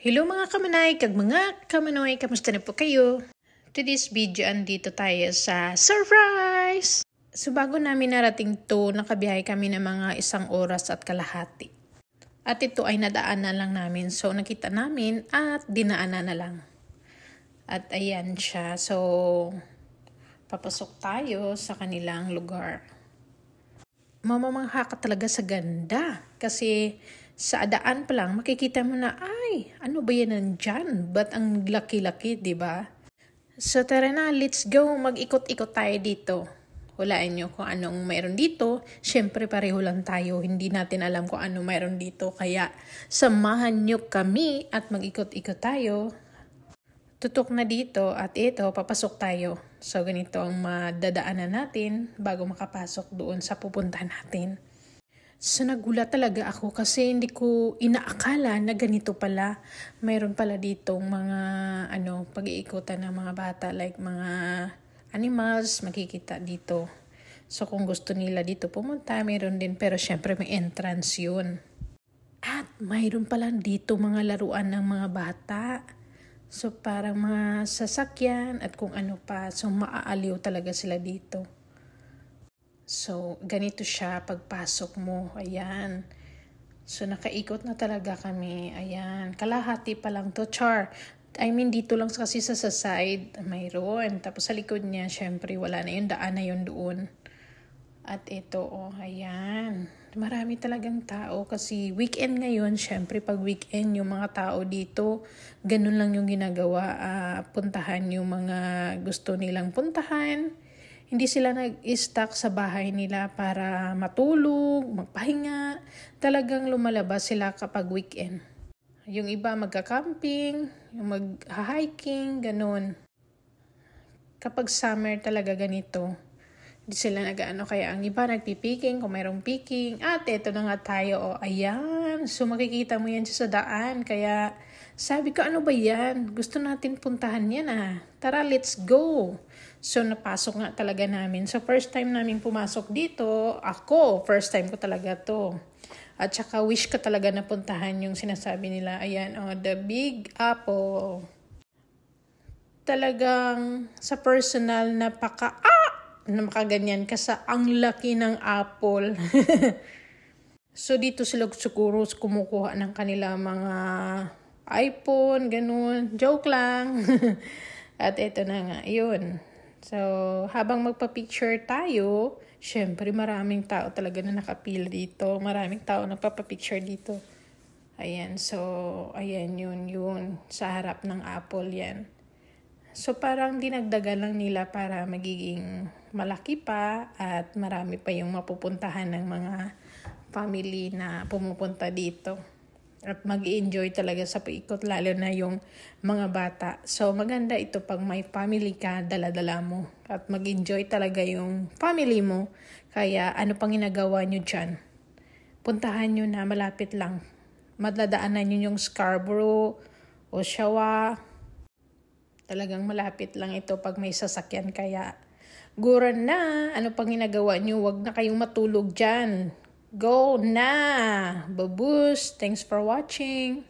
Hello mga kamanay, kag mga kamanoy, kamusta na po kayo? Today's video, andito tayo sa surprise! So bago namin narating to, nakabiyahe kami ng mga 1 oras at kalahati. At ito ay nadaanan lang namin, so nakita namin at dinaanan na lang. At ayan siya, so papasok tayo sa kanilang lugar. Mamamangha ka talaga sa ganda kasi sa daan pa lang makikita mo na ay ano ba yan nandyan? Ba't ang laki-laki, diba? So tara na, let's go, mag-ikot-ikot tayo dito. Hulaan nyo kung anong mayroon dito. Siyempre pareho lang tayo, hindi natin alam kung ano mayroon dito, kaya samahan nyo kami at mag-ikot-ikot tayo. Tutok na dito at ito, papasok tayo. So ganito ang madadaanan natin bago makapasok doon sa pupuntahan natin. So nagulat talaga ako kasi hindi ko inaakala na ganito pala. Mayroon pala ditong mga pag-iikutan ng mga bata, like mga animals makikita dito. So kung gusto nila dito pumunta, mayroon din, pero syempre may entrance yun. At mayroon pala dito mga laruan ng mga bata. So parang mga sasakyan at kung ano pa. So maaaliw talaga sila dito. So ganito siya pagpasok mo. Ayan. So nakaikot na talaga kami. Ayan. Kalahati pa lang to, char. I mean dito lang kasi sa side mayroon. Tapos sa likod niya syempre wala na yun. Daan na yun doon. At ito ayan. Marami talagang tao kasi weekend ngayon. Syempre pag weekend yung mga tao dito, ganun lang yung ginagawa. Puntahan yung mga gusto nilang puntahan. Hindi sila nag-stuck sa bahay nila para matulog, magpahinga. Talagang lumalabas sila kapag weekend. Yung iba magka-camping, yung mag-hiking, ganun. Kapag summer talaga ganito. Hindi sila nag-ano, kaya ang iba nagpipiking kung mayroong picking. At eto na nga tayo, ayan. So makikita mo yan sa daan. Kaya sabi ko, ano ba yan? Gusto natin puntahan yan Tara, let's go. So napasok nga talaga namin. So first time namin pumasok dito, first time ko talaga to. At saka wish ko talaga na puntahan yung sinasabi nila. Ayan, the Big Apple. Talagang sa personal na makaganyan ka sa ang laki ng apple. So dito sila siguro kumukuha ng kanila mga iPhone, ganun. Joke lang. At ito na nga, yun. So habang magpa-picture tayo, syempre maraming tao talaga na nakapila dito. Maraming tao nagpapa-picture dito. Ayan, so ayan yun. Sa harap ng apple yan. So parang dinagdagan lang nila para magiging malaki pa at marami pa yung mapupuntahan ng mga family na pumupunta dito. At mag-enjoy talaga sa paikot, lalo na yung mga bata. So maganda ito pag may family ka, dala-dala mo. At mag-enjoy talaga yung family mo. Kaya ano pang ginagawa nyo dyan? Puntahan nyo na, malapit lang. Madadaanan nyo yung Scarborough, Oshawa. Talagang malapit lang ito pag may sasakyan, kaya guran na. Ano pang ginagawa nyo? Huwag na kayong matulog dyan. Go na! Babush! Thanks for watching!